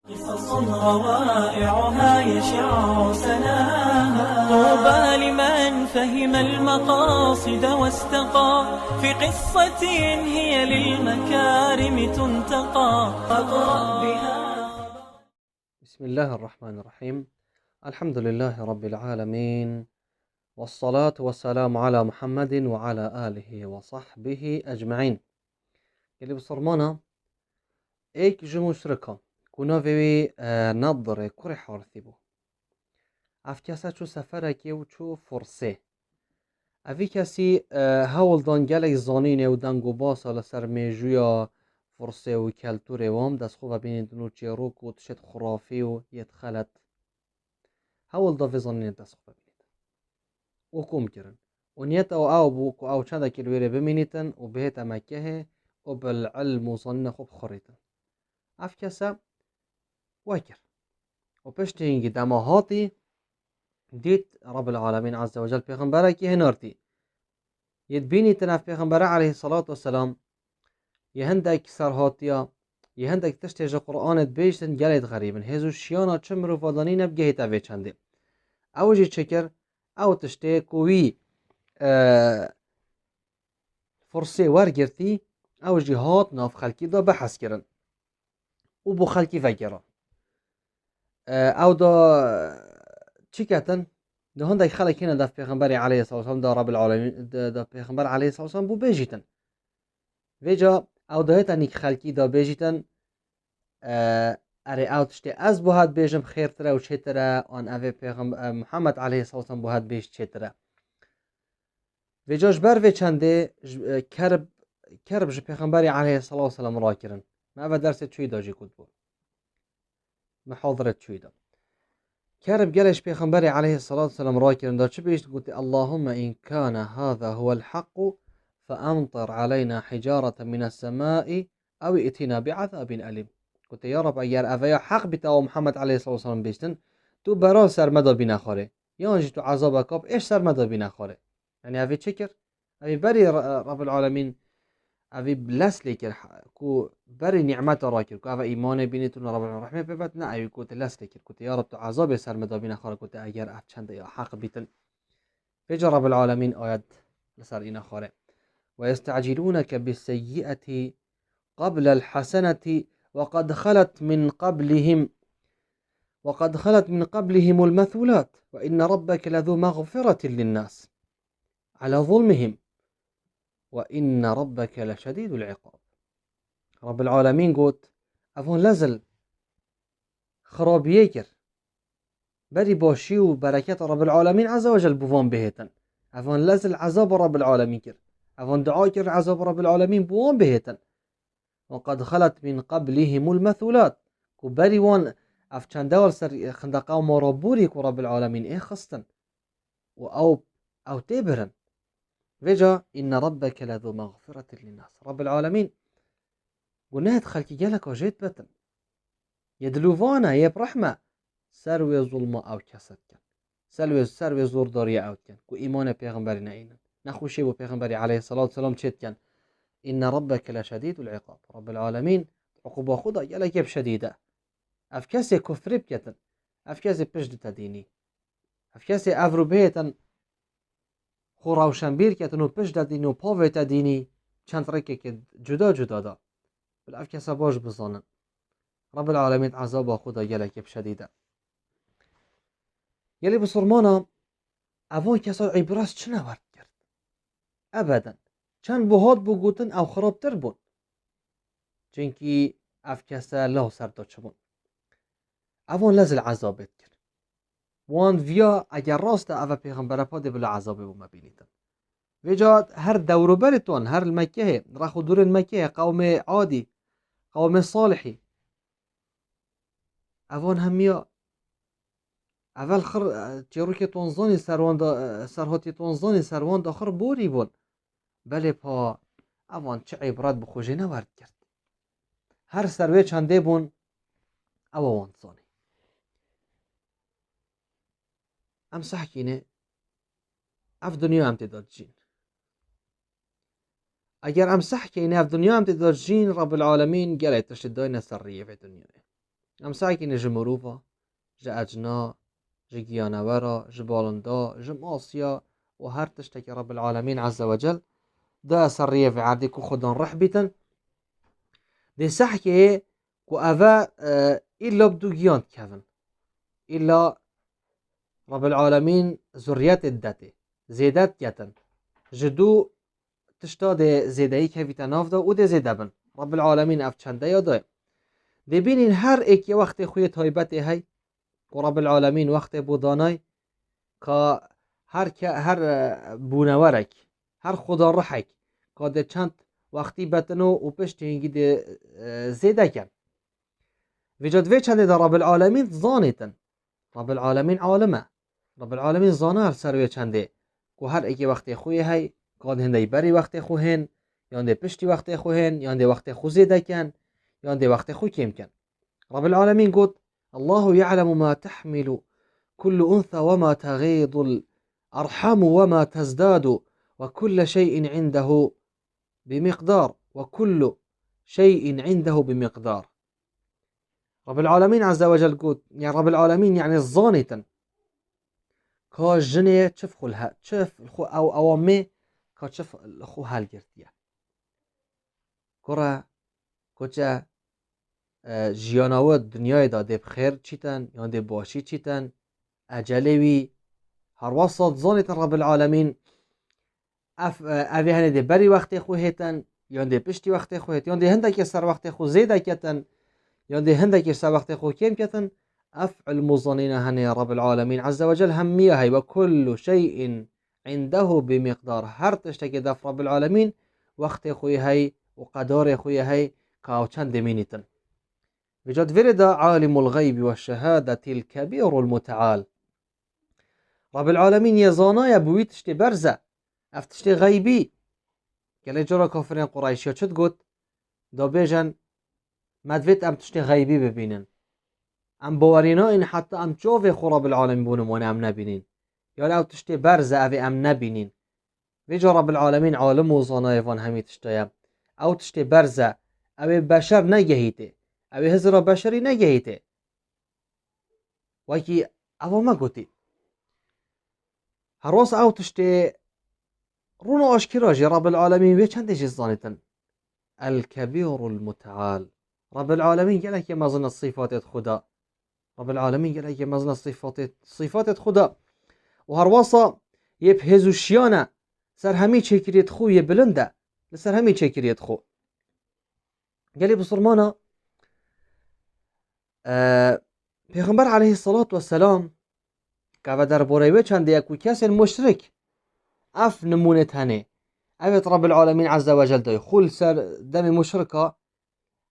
قصص روائعها يشع سناها، طوبى لمن فهم المقاصد واستقى في قصة هي للمكارم تنتقى. فاقرأ بها. بسم الله الرحمن الرحيم. الحمد لله رب العالمين، والصلاة والسلام على محمد وعلى آله وصحبه أجمعين. اللي بصرمانا ایک جموشرکا کناوی نظر کره حارثیبو اف کسا چو سفرکی و چو فرسه اوی کسی هول دان گلک زانینه و دنگو باسا لسر میجویا فرسه و کلتوره وام دست خوبه بینید نو چه روک و تشت خرافی و یتخلت هول دا في ظنين تسخف بنيت وكم كرن ونيت او بوك او چند كيلويري بمينيتن وبهت مكه وبالعلم وصن خب خريتن افكسا وكر وبشتينجي دماهاتي ديت رب العالمين عز وجل پیغمبرك هنارتي يتبيني تناف پیغمبر عليه الصلاة والسلام يهندك سرهاتيا يهندك تشتيج قرآن بيشتن جلد غريبن هزو شيانا چمرو فضانين بجهتا في چنده اوجي تشكر او تشتي كوي فرصه ورگرتی او جهات ناف خلکی دا بحث کرن و بو خلکی فکرن او دا چی کتن ده هندک خلک هنا دا پیغمبر علیه الصلاة والسلام دا رب العالمین دا پیغمبر علیه الصلاة والسلام بو بیجیتن ویجا او دا هتا نیک خلکی دا بیجیتن اره او تشتی از بو هاد بیجم خیر تره و چه تره آن او پیغمبر محمد علیه الصلاة والسلام بو هاد بیج چه تره ویجاش بر وی چنده کرب جه پیغمبری علیه الصلاة والسلام را کرن ما او درس چوی دا جی کد بود محاضرت چوی دا کرب گلش پیغمبری علیه الصلاة والسلام را کرن دا چه بیشت گوتی اللهم این کان هذا هو الحق فامطر علينا حجارة من السماء او ائتنا بعذاب أليم گوتی یا رب اگر اویا حق بیتا و محمد علیه الصلاة والسلام بیشتن تو برا سرمدا بی نخواره یا انجی تو عذاب کاب ایش سرمدا بی نخواره يعني اوی چه کر؟ اوی بری رب العالمین اوی لسلی کر کو بری نعمت را کر کو اوی ایمان بینیتون رب العالمین رحمه ببت نه اوی کوت لسلی کر کوت یا رب تو عذاب سرمدا بی نخواره کوت اگر اف چند یا حق بیتن بجا رب العالمین آیت لسر اینا خاره ويستعجلونك بالسيئة قبل الحسنة وقد خلت من قبلهم المثلات وإن ربك لذو مغفرة للناس على ظلمهم وإن ربك لشديد العقاب. رب العالمين قوت أفون لازل خرابيه كر بري باشي وبركات رب العالمين عز وجل بوان بهتن أفون لازل عذاب رب العالمين كر أفون دعاء كر عذاب رب العالمين بوان بهتن وقد خلت من قبلهم المثلات كبري وان اف چند دور سر خندقه و مرابوري كو رب العالمين ايه خستن او تبرن وجا إن ربك لذو مغفرة للناس رب العالمين قلنا خلقي جالك وجيت بتن يدلوفانا يب رحمة سروي ظلمة أو كسد كان سروي زور دارية أو كان كو إيمان پیغمبرنا إينا نخوشي بو پیغمبري عليه الصلاة والسلام چت كان إن ربك لشديد العقاب رب العالمين عقوبة خدا جالك يب شديدة اف كسي كفر بكتن اف كسي پشد تديني اف كسي افرو بيتن خو روشنبیر کتن و پشت دادین و پاویت دینی چند رکه که جدا جدا دا بالاف کسا باش بزانن رب العالمین عذاب خدا گلک بشدیده یلی بسرمانا اوان کسا عبراس چه نورد کرد ابدا چند بهاد بگوتن او خرابتر بون چنکی اف کسا لا سر دا چه بون اوان لازل عذابت کرد وان ویا اگر راست اوه پیغمبر پاده بلا عذابه بو مبینیدن وجاد هر دورو برتون هر المكيه راخو دور المكيه قوم عادي قوم صالحي اوان هميا اول خر تيروكي تونزاني سروان دا سرهاتي تونزاني سروان داخر بوري بون بله پا اوان چه عبرت بخوجه نورد کرد هر سروه چنده بون اوان زاني ام صحكينه اف دنیا هم تداد جين اگر امسح که این اف دنیا هم تدار جین رب العالمین گره تشدای نسریه في دنیا ام سعی کنه جمروفا ج اجنا ج گیانورا ج بالندا ج ماسیا و هر تشتكي رب العالمين عز وجل دا سرية في عادي كو خدان رح بيتن دي سحكي كو أفا إلا بدو جيان كفن إلا رب العالمين ذريات الداتي زيدات يتن جدو تشتا دي زيدهي كفيتا ناف دا و دي زيده بن رب العالمين اف چنده ياده دي بينين هر ايك وقت خوية تايبتي هاي و رب العالمين وقت بوداناي که هر بونورک هر خدا رحک که ده چند وقتی بتنو و پشت هنگی ده زیده کن وجد وی چنده ده رب العالمین زانیتن رب العالمین عالمه رب العالمین زانه هر سروی چنده که هر ایکی وقتی خوی هی که ده هنده بری وقتی خوهن یا ده پشتی وقتی خوهن یا ده وقتی خو زیده کن یا ده وقتی خو کم کن رب العالمین قد الله يعلم ما تحمل كل أنثى وما تغيض الأرحام وما تزداد وكل شيء عنده بمقدار وكل شيء عنده بمقدار رب العالمين عز وجل قد يعني رب العالمين يعني الظانتا كا جنية تشف خلها تشف الخو أو أوامي كا تشف الخو هالجرتيا كرة كوچا جياناوات دنياي دا دي بخير چيتن يعني دي باشي چيتن أجلوي هر وسط زانت رب العالمين اوی هنه ده بری وقت خو هیتن یا ده پشتی وقت خو هیت یا ده هنده که سر وقت خو زیده کتن یا ده هنده که سر وقت خو کم کتن افعل مظنین هنه رب العالمين عز وجل همية هي وكل شيء عنده بمقدار هر تشتكي دف رب العالمين وقت خوي هي وقدار خوي هي كاو چند مينيتن وجد ورد عالم الغيب والشهادة الكبير المتعال رب العالمين يزانا بوي تشتي برزة افتشتي غيبي قال جرا كافرين قريشيا چت قد دا بيجن مدويت ام تشتي غيبي ببينن ام باورینا این حتی ام جاوی خراب العالمین بونمونه ام نبینین یا لو تشتی برزه اوی ام نبینین ویجا رب العالمین عالم و زانایوان همی تشتایم او تشتی برزه اوی بشر نگهیته اوی هزرا بشری نگهیته وکی او ما گوتی هر راس او تشتی رونا آشکراجی رب العالمین وی چند جز زانیتن الكبير المتعال رب العالمين قال لك ما ظن الصفات خدا رب العالمين قال لك ما ظن صفات خدا وهرواسا يبهزو شيانا سر همي چكريت خو يبلنده لسر همي چكريت خو قال لي بصرمانا پیغمبر عليه الصلاة والسلام که در بوریوه چند یکو کس مشرک اف نمونه تنه اوت رب العالمين عز وجل داي خول سر دم مشركة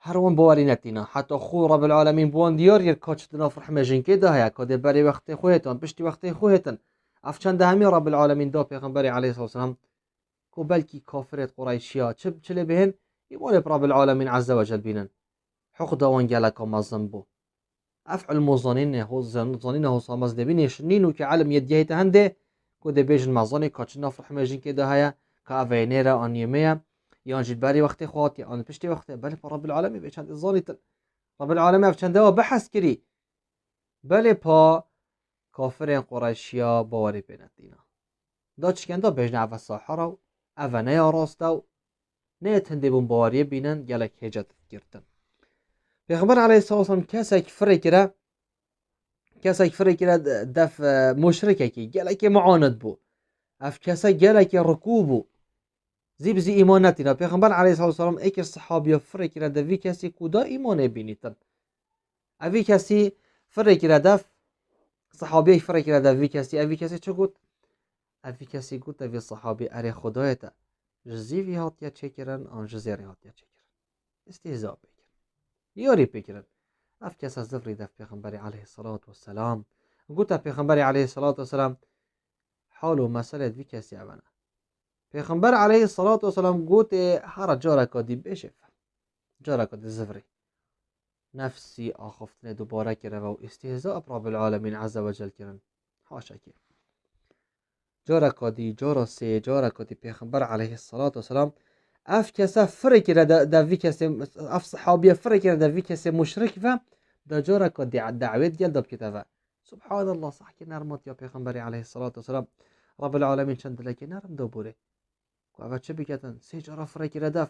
هرون بواري نتينا حتى خو رب العالمين بوان ديار يركاتشتنا فرحمة جنكي دا هيا كده بري وقت خوهتن بشتي وقت خوهتن اف چند همي رب العالمين دا پیغمبر عليه الصلاة والسلام كو بلكي كافرت قريشيا چلي بهن يبون رب العالمين عز وجل بينن حق دوان جالكا مظلم بو افعل مظانين هو ظانين هو صامز دبينش نينو كعلم يديه هنده كده بيجن مظاني كاتشنا فرحمة جنكي دا هيا كافينيرا انيميا يان جد باري وقت خوات يان بشتي وقت بل رب العالمين بيشان الظالي رب العالمين بشان دوا بحث كري بل با كافرين قريشيا باوري بينتينا دا چكن دا بجنا او الصحراء او نيا راستو نيت هندي بون باوري بينن يالك هجت گرتن پیغمبر عليه الصلاة والسلام كسك فريكرا دف مشرككي يالك معاند بو اف كسا يالك ركوبو زيب زي إيمانتنا پیغمبر عليه الصلاة والسلام ايك الصحابي فرق رده وی کسی کدا ایمان بینیتن اوی کسی فرق رده صحابي فرق رده وی کسی چه گود اوی کسی گود اوی صحابي اره خدایتا جزیوی هاتیا چه کرن آن جزیری هاتیا چه کرن استهزاء بکرن یاری بکرن اف کس از ذفری ده پیغمبر عليه الصلاة والسلام گود پیغمبر عليه الصلاة والسلام حالو مسئله وی کسی اوانه پیغمبر عليه الصلاة والسلام قوت هر جارك دي بشف جارك دي زفري نفسي آخفتني دوباره كره و استهزاء رب العالمين عز وجل كرن حاشا كي جارك دي جارة سي جارك دي پیغمبر عليه الصلاة والسلام اف كسا فرق ده في كسي اف صحابية فرق ده في كسي مشرك و دا جارا که دعوت گل داب کتفه سبحان الله صح که نرمات یا پیغمبری علیه الصلاة والسلام رب العالمین چند لکی نرم دا بوره که اوه چه بکتن 3 جارا فرکی ردف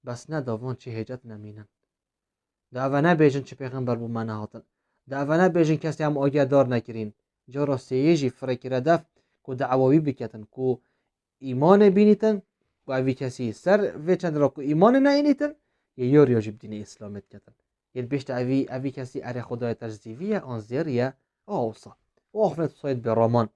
بس نه داوان چه هجت نمینن دا اوه نبیجن چه پیغمبر بو منه هاتن دا اوه نبیجن کسی هم آگه دار نکرین جارا 3 جی فرکی ردف که دعواوی بکتن که ایمان بینیتن و اوی کسی سر و چند را که ایمان نینیتن یا ریاجب دین اسلامت کتن یه بیشتر اوی کسی اره خدای تجزیویه آنزیریه آوصا و آخفنت صاید برامان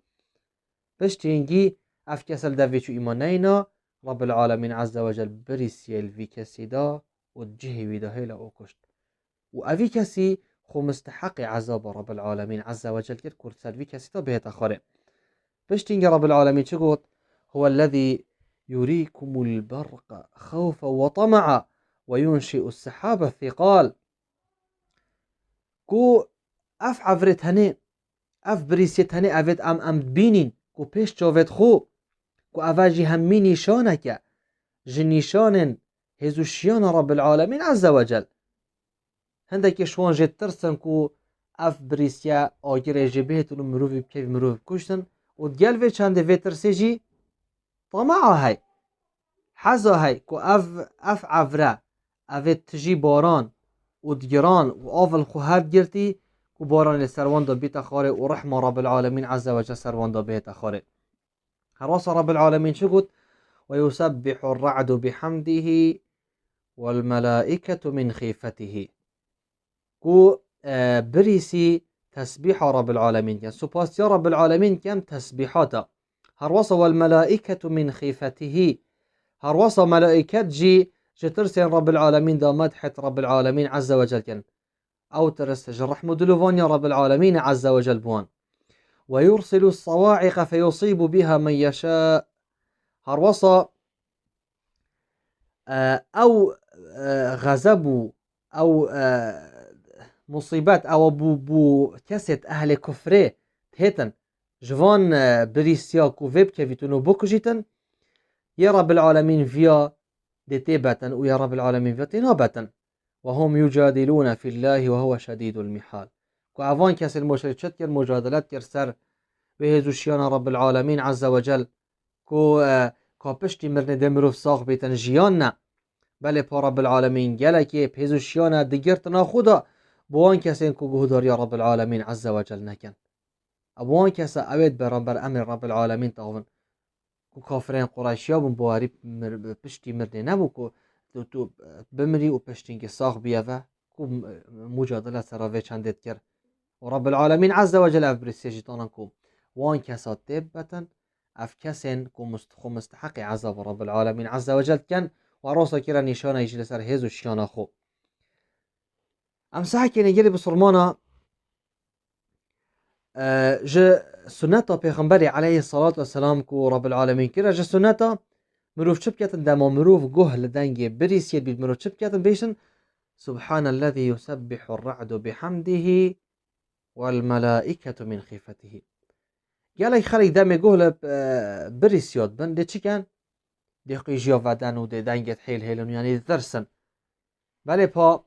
بشت اینگی اف کسل دوی چو ایمان نینا رب العالمین عز و جل بریسیل وی کسی دا و جهی وی دا هیلا او کشت و اوی کسی خو مستحق عذاب رب العالمین عز و جل کرد کرد سر وی کسی دا بهت اخاره بشت اینگی رب العالمین چه گفت هو الذي يريكم البرق خوفا وطمعا وينشئ السحاب الثقال کو اف عفرت هنه اف بریسیت هنه اوید ام بینین کو پیش جاوید خو کو اواجی همی نیشانه که جنیشانن هزوشیان رب العالمین عز و جل هنده که شوان جد ترسن کو اف بریسیا آگر جبهتون مروفی بکیف مروف کشتن و دگل وی چنده وی ترسی طمعه های حزا های که اف عفره اوید تجی باران و دگران و آفل خوهر گرتی که باران سروان دا بیت خاره و رحم رب العالمین عز و جل سروان دا بیت خاره حراس رب العالمین چه گفت و یسبح الرعد بحمده والملائکة من خیفته که بریسی تسبیح رب العالمین کن سپاس یا رب العالمین کن تسبیحاتا حراس والملائکة من خیفته حراس ملائکت جی ترسين رب العالمين دا مدحة رب العالمين عز وجل كن أو ترس رحمة دلوفان يا رب العالمين عز وجل بوان ويرسل الصواعق فيصيب بها من يشاء هروصا أو غزبوا أو مصيبات أو بو كست أهل كفره تهتن جوان بريسيا كوفيب كيفتونو بوكجيتن يا رب العالمين فيا دتيبتن ويا رب العالمين فتنابتن وهم يجادلون في الله وهو شديد المحال كأفان كاس المشركات كر مجادلات كر سر بهزوشيان رب العالمين عز وجل كابشتي مرن دمروف ساق بيتن جياننا بله پا رب العالمين گلكي بهزوشيان دگرتنا خدا بوان كاسين كو گهدار يا رب العالمين عز وجل نكن ابوان كاسا اويد برانبر امر رب العالمين تاون کو کافرین قریشیا بون بواری پشتی مرده نبو کو تو بمری و پشتین که ساخ بیاوه کو مجادله سراوه چندت کرد و رب العالمین عز و جل افبرسی جیتانان کو وان کسات تبتن اف کسین کو مستحق عذاب رب العالمین عز و جل کن و راسا کرا نشانه ایش لسر هز و شیانه خو امسحه که نگلی بسرمانه جه سنتا پیغمبری علیه الصلاة والسلام کو رب العالمین کرا جه سنتا مروف چپ کتن دما مروف گوه لدنگی بریسید بید مروف چپ کتن بیشن سبحان الذي يسبح الرعد بحمده والملائكة من خيفته گلی خلق دم گوه بریسیاد بن ده چی کن؟ ده قیجیا ودن و ده دنگت حیل حیلون یعنی درسن بله پا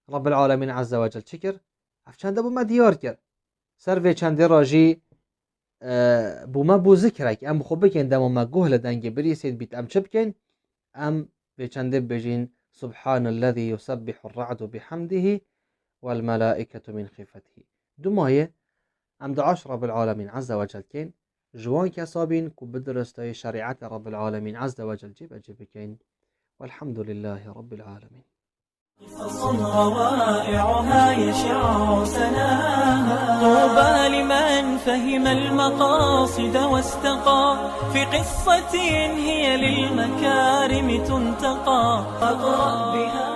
رب العالمین عز و جل چی کر؟ افچنده بو ما دیار کر سر وی چنده راجی بو ما بو ذکرک ام خوب بکن دما ما گوه لدنگ بریسید بیت ام چه بکن ام وی چنده بجین سبحان الذي يسبح الرعد بحمده والملائكة من خيفته دمایه ام دعاش رب العالمين عز وجل كين جوان كسابين كو بدرستي شريعة رب العالمين عز وجل جيب كين والحمد لله رب العالمين قصص روائعها يشع سناها طوبى لمن فهم المقاصد واستقى في قصة هي للمكارم تنتقى أقرأ بها